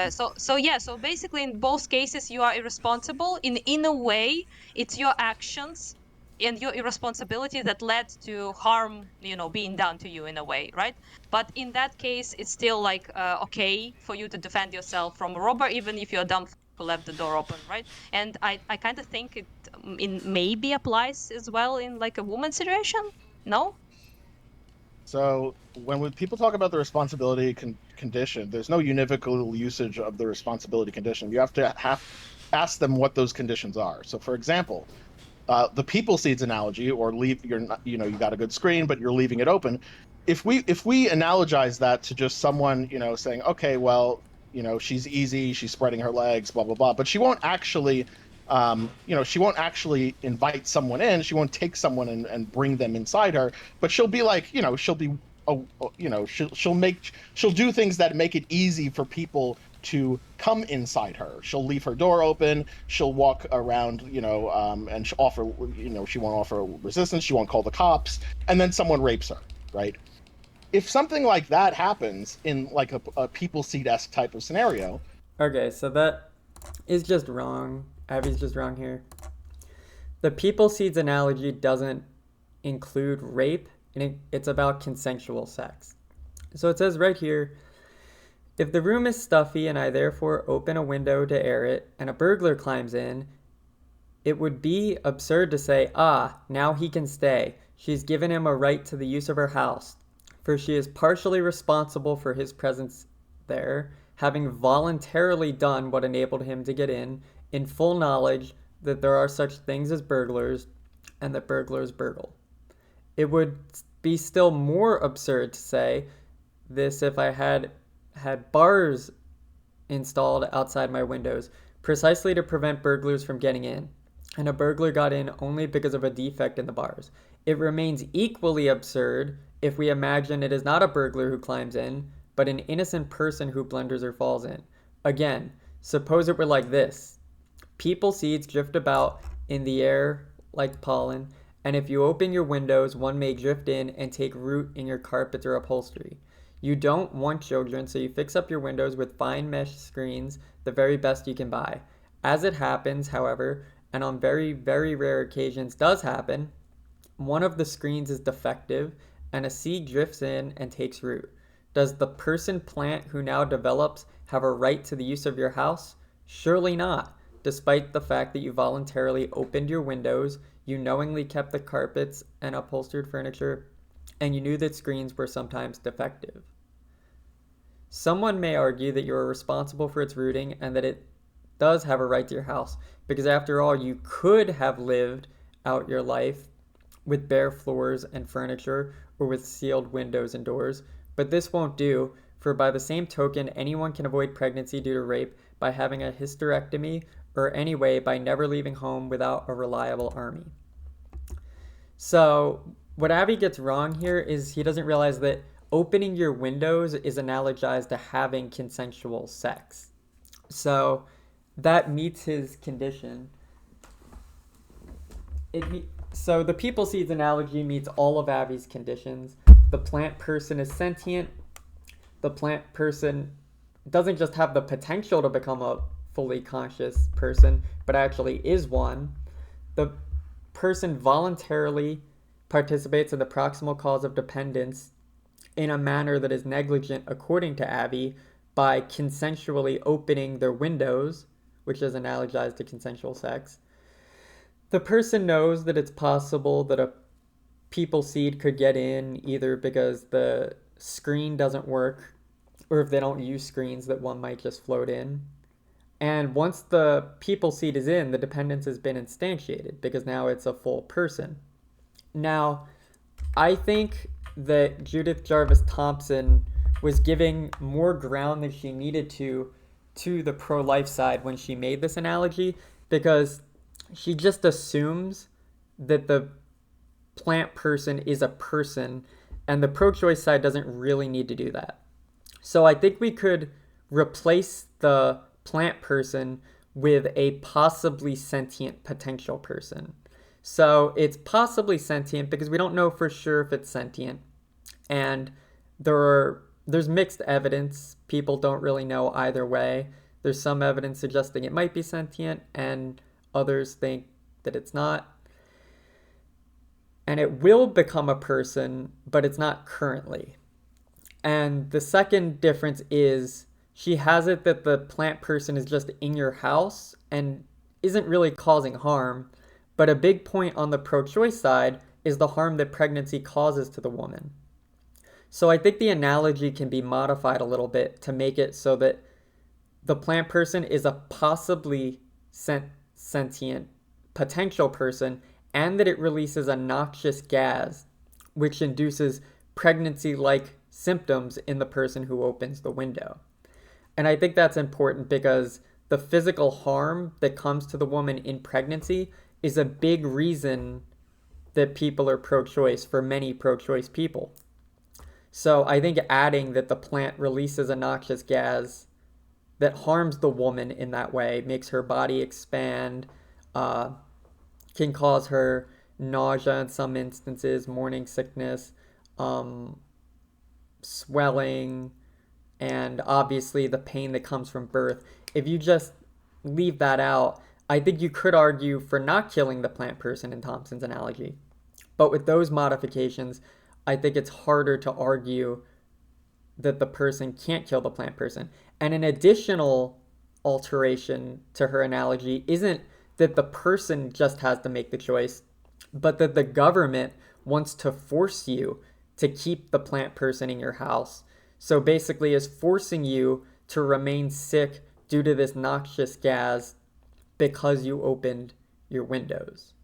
So basically in both cases you are irresponsible. In a way, it's your actions and your irresponsibility that led to harm, being done to you in a way, right? But in that case, it's still like okay for you to defend yourself from a robber, even if you're dumb who left the door open, right? And I kind of think it in maybe applies as well in like a woman situation. No. So when people talk about the responsibility condition, there's no univocal usage of the responsibility condition. You have ask them what those conditions are. So, for example, the people seeds analogy, or leave you're not, you got a good screen, but you're leaving it open. If we analogize that to just someone, saying, okay, well, she's easy, she's spreading her legs, blah blah blah, but she won't actually invite someone in. She won't take someone and bring them inside her, but she'll be like, she'll be, she'll do things that make it easy for people to come inside her. She'll leave her door open. She'll walk around, and she she won't offer resistance. She won't call the cops, and then someone rapes her, right? If something like that happens in like a people seed-esque type of scenario. Okay, so that is just wrong. Abby's just wrong here. The people seeds analogy doesn't include rape, and it's about consensual sex. So it says right here, if the room is stuffy and I therefore open a window to air it and a burglar climbs in, it would be absurd to say, now he can stay. She's given him a right to the use of her house, for she is partially responsible for his presence there, having voluntarily done what enabled him to get in full knowledge that there are such things as burglars and that burglars burgle. It would be still more absurd to say this if I had bars installed outside my windows precisely to prevent burglars from getting in, and a burglar got in only because of a defect in the bars. It remains equally absurd if we imagine it is not a burglar who climbs in, but an innocent person who blunders or falls in. Again, suppose it were like this. People seeds drift about in the air like pollen, and if you open your windows, one may drift in and take root in your carpets or upholstery. You don't want children, so you fix up your windows with fine mesh screens, the very best you can buy. As it happens, however, and on very, very rare occasions does happen, one of the screens is defective and a seed drifts in and takes root. Does the person plant who now develops have a right to the use of your house? Surely not. Despite the fact that you voluntarily opened your windows, you knowingly kept the carpets and upholstered furniture, and you knew that screens were sometimes defective. Someone may argue that you are responsible for its rooting and that it does have a right to your house, because after all, you could have lived out your life with bare floors and furniture or with sealed windows and doors, but this won't do, for by the same token, anyone can avoid pregnancy due to rape by having a hysterectomy or anyway by never leaving home without a reliable army. So what Abby gets wrong here is he doesn't realize that opening your windows is analogized to having consensual sex. So that meets his condition. So the people seeds analogy meets all of Abby's conditions. The plant person is sentient. The plant person doesn't just have the potential to become a fully conscious person, but actually is one. The person voluntarily participates in the proximal cause of dependence in a manner that is negligent, according to Abby, by consensually opening their windows, which is analogized to consensual sex. The person knows that it's possible that a people seed could get in either because the screen doesn't work or if they don't use screens that one might just float in. And once the people seed is in, the dependence has been instantiated because now it's a full person. Now, I think that Judith Jarvis Thompson was giving more ground than she needed to the pro-life side when she made this analogy, because she just assumes that the plant person is a person, and the pro-choice side doesn't really need to do that. So I think we could replace the plant person with a possibly sentient potential person. So it's possibly sentient because we don't know for sure if it's sentient. And there are, there's mixed evidence. People don't really know either way. There's some evidence suggesting it might be sentient, and others think that it's not. And it will become a person, but it's not currently. And the second difference is she has it that the plant person is just in your house and isn't really causing harm. But a big point on the pro-choice side is the harm that pregnancy causes to the woman. So I think the analogy can be modified a little bit to make it so that the plant person is a possibly sentient potential person, and that it releases a noxious gas which induces pregnancy-like symptoms in the person who opens the window. And I think that's important because the physical harm that comes to the woman in pregnancy is a big reason that people are pro-choice for many pro-choice people. So I think adding that the plant releases a noxious gas that harms the woman in that way, makes her body expand, can cause her nausea in some instances, morning sickness, swelling, and obviously the pain that comes from birth. If you just leave that out, I think you could argue for not killing the plant person in Thompson's analogy. But with those modifications, I think it's harder to argue that the person can't kill the plant person. And an additional alteration to her analogy isn't that the person just has to make the choice, but that the government wants to force you to keep the plant person in your house. So basically is forcing you to remain sick due to this noxious gas because you opened your windows.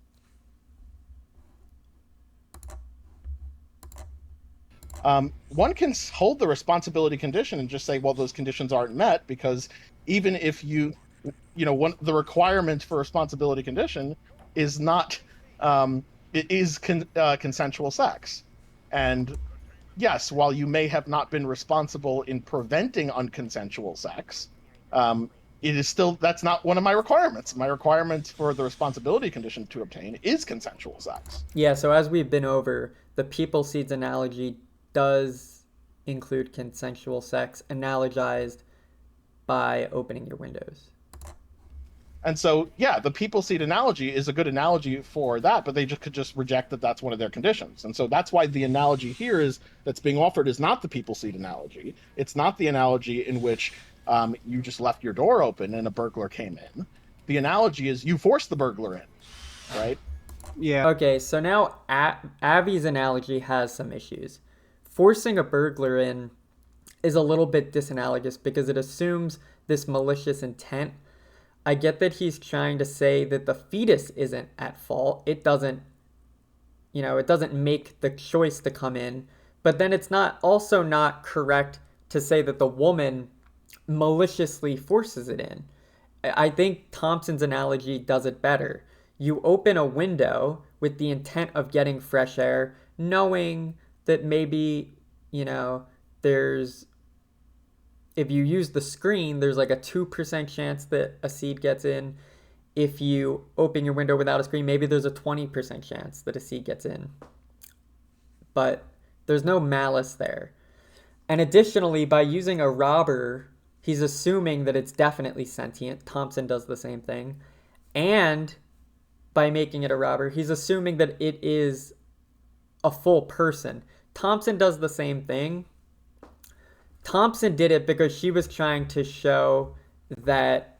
One can hold the responsibility condition and just say, well, those conditions aren't met, because even if the requirement for responsibility condition is not, it is consensual sex. And yes, while you may have not been responsible in preventing unconsensual sex, it is still, that's not one of my requirements. My requirement for the responsibility condition to obtain is consensual sex. Yeah, so as we've been over, the people seeds analogy does include consensual sex analogized by opening your windows. And so, yeah, the people seed analogy is a good analogy for that, but they could just reject that that's one of their conditions. And so that's why the analogy here that's being offered is not the people seed analogy. It's not the analogy in which you just left your door open and a burglar came in. The analogy is you forced the burglar in, right? Yeah. Okay, so now Avi's analogy has some issues. Forcing a burglar in is a little bit disanalogous because it assumes this malicious intent. I get that he's trying to say that the fetus isn't at fault. It doesn't make the choice to come in. But then it's also not correct to say that the woman maliciously forces it in. I think Thompson's analogy does it better. You open a window with the intent of getting fresh air, knowing that maybe, if you use the screen, there's like a 2% chance that a seed gets in. If you open your window without a screen, maybe there's a 20% chance that a seed gets in. But there's no malice there. And additionally, by using a robber, he's assuming that it's definitely sentient. Thompson does the same thing. And by making it a robber, he's assuming that it is a full person. Thompson does the same thing. Thompson did it because she was trying to show that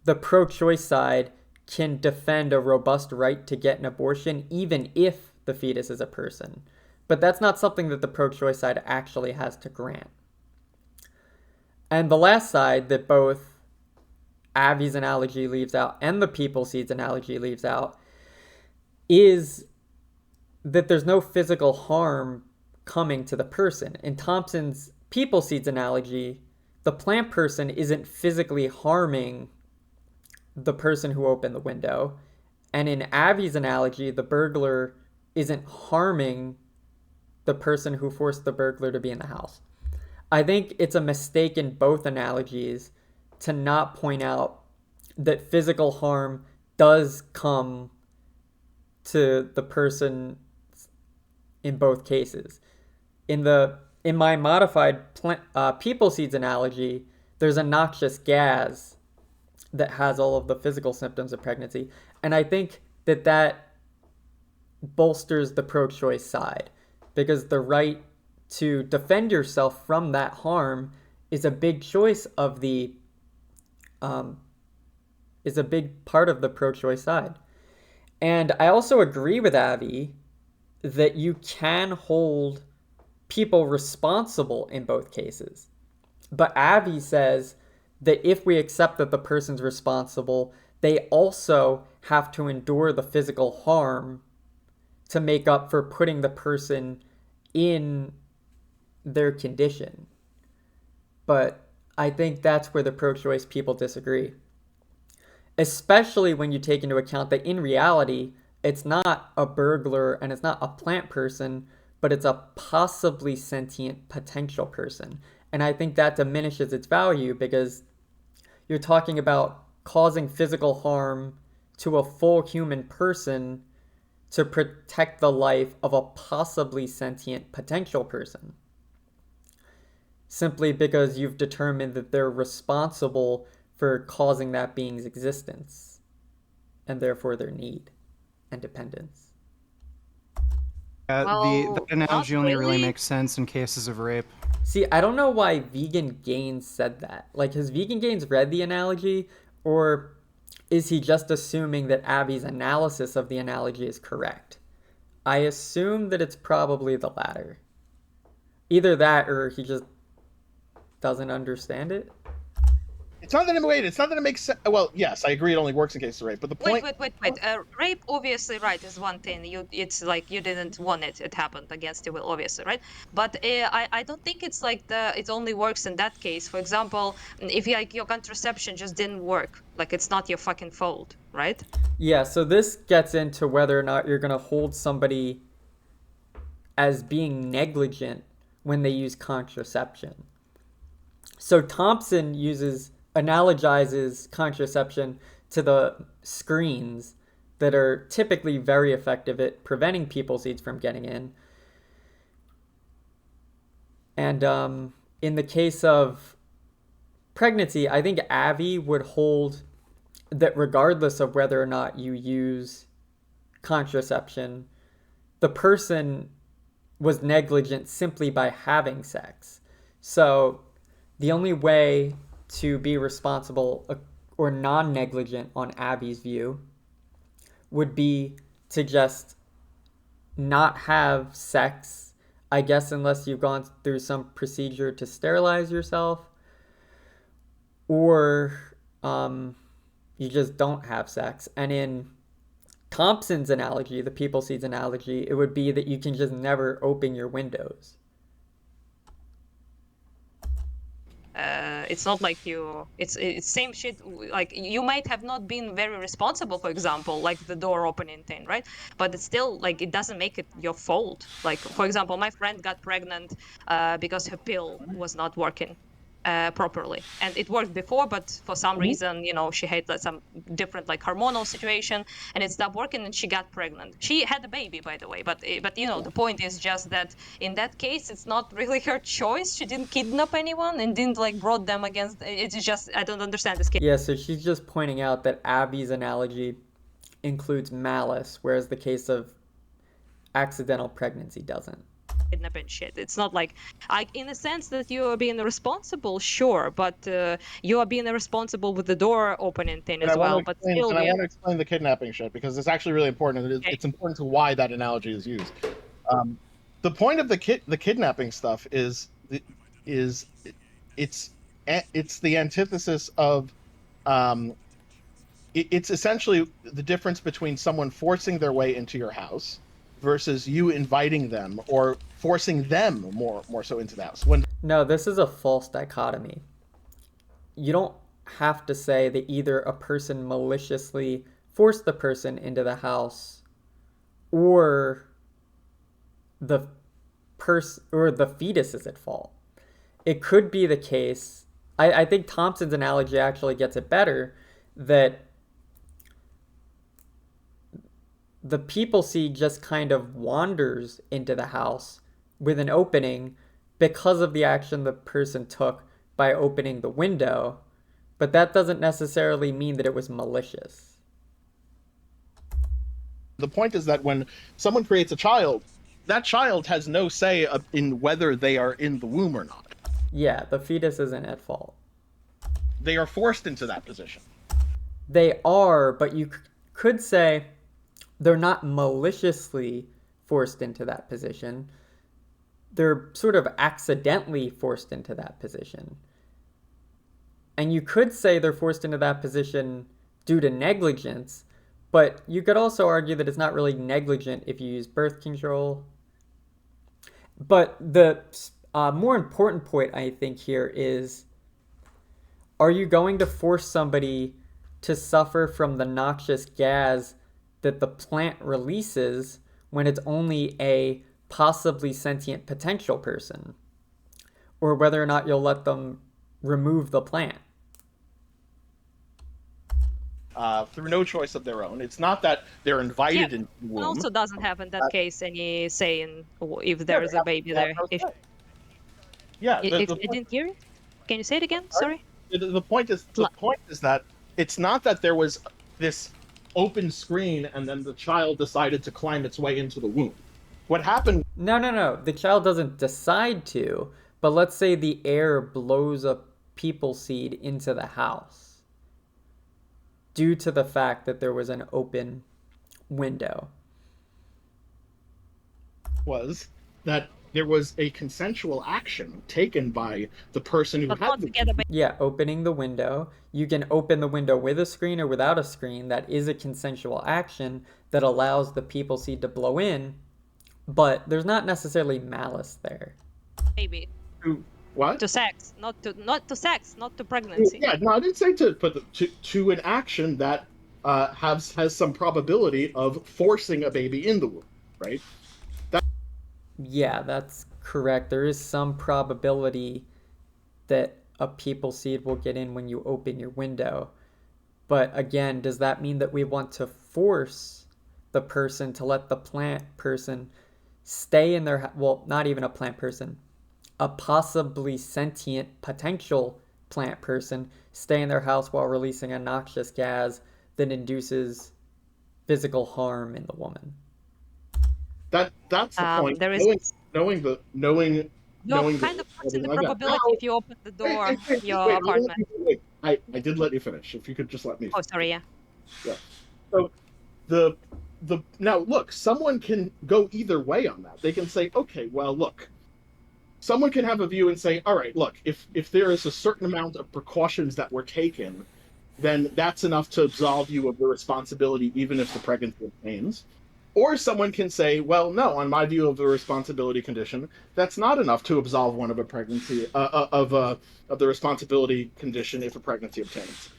the pro-choice side can defend a robust right to get an abortion even if the fetus is a person. But that's not something that the pro-choice side actually has to grant. And the last side that both Avi's analogy leaves out and the people seeds analogy leaves out is that there's no physical harm coming to the person. In Thompson's people seeds analogy, the plant person isn't physically harming the person who opened the window. And in Avi's analogy, the burglar isn't harming the person who forced the burglar to be in the house. I think it's a mistake in both analogies to not point out that physical harm does come to the person in both cases. In in my modified people seeds analogy, there's a noxious gas that has all of the physical symptoms of pregnancy. And I think that that bolsters the pro-choice side, because the right to defend yourself from that harm is a big choice of the is a big part of the pro-choice side. And I also agree with Avi that you can hold people responsible in both cases. But Avi says that if we accept that the person's responsible, they also have to endure the physical harm to make up for putting the person in their condition. But I think that's where the pro-choice people disagree. Especially when you take into account that in reality, it's not a burglar and it's not a plant person, but it's a possibly sentient potential person. And I think that diminishes its value because you're talking about causing physical harm to a full human person to protect the life of a possibly sentient potential person. Simply because you've determined that they're responsible for causing that being's existence and therefore their need and dependence. The analogy only really really. makes sense in cases of rape. See, I don't know why Vegan Gains said that. Like, has Vegan Gains read the analogy, or is he just assuming that Abby's analysis of the analogy is correct? I assume that it's probably the latter. Either that, or he just doesn't understand it. It's not that it makes sense. Well, yes, I agree. It only works in cases of rape. But the point. Wait. Rape, obviously, right, is one thing. It's like you didn't want it. It happened against your will, obviously, right? But I don't think it's like it only works in that case. For example, if like your contraception just didn't work, like it's not your fucking fault, right? Yeah, so this gets into whether or not you're going to hold somebody as being negligent when they use contraception. So Thompson analogizes contraception to the screens that are typically very effective at preventing people seeds from getting in. And in the case of pregnancy, I think Avi would hold that regardless of whether or not you use contraception, the person was negligent simply by having sex. So the only way to be responsible or non-negligent on Abby's view would be to just not have sex, I guess, unless you've gone through some procedure to sterilize yourself, or you just don't have sex. And in Thompson's analogy, the people seeds analogy, it would be that you can just never open your windows. It's not like it's same shit. Like you might have not been very responsible, for example, like the door opening thing, right? But it's still like it doesn't make it your fault. Like for example, my friend got pregnant because her pill was not working properly, and it worked before, but for some reason, she had some different like hormonal situation, and it stopped working, and she got pregnant. She had a baby, by the way, but the point is just that in that case, it's not really her choice. She didn't kidnap anyone and didn't like brought them against. It's just I don't understand this case. Yeah, so she's just pointing out that Abby's analogy includes malice, whereas the case of accidental pregnancy doesn't. Kidnapping shit. It's not like in a sense that you are being responsible, sure, but you are being responsible with the door opening thing as well. But still, I want to explain the kidnapping shit because it's actually really important, and it's important to why that analogy is used. The point of the kidnapping stuff is it's the antithesis of it's essentially the difference between someone forcing their way into your house versus you inviting them or forcing them more so into the house. No, this is a false dichotomy. You don't have to say that either a person maliciously forced the person into the house or the fetus is at fault. It could be the case. I think Thompson's analogy actually gets it better, that the people seed just kind of wanders into the house with an opening because of the action the person took by opening the window, but that doesn't necessarily mean that it was malicious. The point is that when someone creates a child, that child has no say in whether they are in the womb or not. Yeah, the fetus isn't at fault. They are forced into that position. They are, but you could say they're not maliciously forced into that position. They're sort of accidentally forced into that position. And you could say they're forced into that position due to negligence, but you could also argue that it's not really negligent if you use birth control. But the more important point, I think, here is, are you going to force somebody to suffer from the noxious gas that the plant releases when it's only a possibly sentient potential person? Or whether or not you'll let them remove the plant? Through no choice of their own. It's not that they're invited into the It womb. also doesn't have in that case any say in if there's a baby there. If, Yeah, I didn't hear it. Can you say it again? Sorry. the point is that it's not that there was this open screen and then the child decided to climb its way into the womb. What happened? No. The child doesn't decide to, but let's say the air blows a people seed into the house due to the fact that there was an open window. Was that there was a consensual action taken by the person who But had not the to get a baby. Yeah, opening the window. You can open the window with a screen or without a screen. That is a consensual action that allows the people seed to blow in, but there's not necessarily malice there. Baby. What? To sex, not to sex, not to pregnancy. Yeah, no, I didn't say to put to an action that has some probability of forcing a baby in the womb, right? Yeah, that's correct. There is some probability that a people seed will get in when you open your window. But again, does that mean that we want to force the person to let the plant person stay in their, well, not even a plant person, a possibly sentient potential plant person stay in their house while releasing a noxious gas that induces physical harm in the woman? That's the point. There is Knowing you're kind of forcing the probability if you open the door your apartment. I did let you finish. If you could just let me. Oh, sorry. Yeah. Yeah. So the now look, someone can go either way on that. They can say, okay, well, look, someone can have a view and say, all right, look, if there is a certain amount of precautions that were taken, then that's enough to absolve you of the responsibility, even if the pregnancy obtains. Or someone can say, well, no, on my view of the responsibility condition, that's not enough to absolve one of a pregnancy of the responsibility condition if a pregnancy obtains.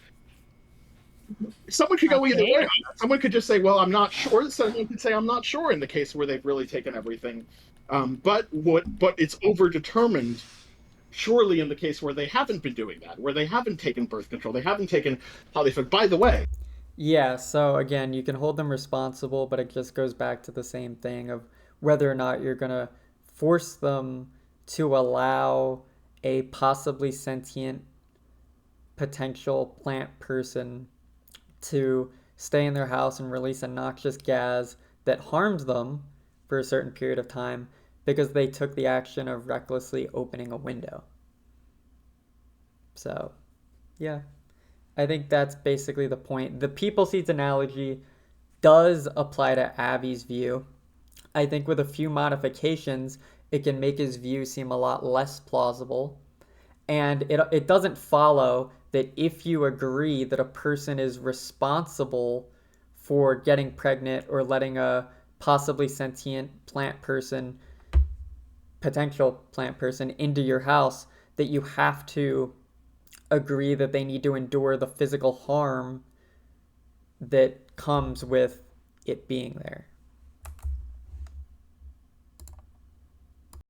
Someone could go either way on that. Someone could just say, well, I'm not sure. Someone could say, I'm not sure in the case where they've really taken everything. But it's overdetermined, surely in the case where they haven't been doing that, where they haven't taken birth control, they haven't taken polyfig. By the way. Yeah, so again, you can hold them responsible, but it just goes back to the same thing of whether or not you're going to force them to allow a possibly sentient potential plant person to stay in their house and release a noxious gas that harms them for a certain period of time because they took the action of recklessly opening a window. So, yeah, I think that's basically the point. The people seeds analogy does apply to Avi's view. I think with a few modifications, it can make his view seem a lot less plausible. And it doesn't follow that if you agree that a person is responsible for getting pregnant or letting a possibly sentient plant person, potential plant person, into your house, that you have to agree that they need to endure the physical harm that comes with it being there.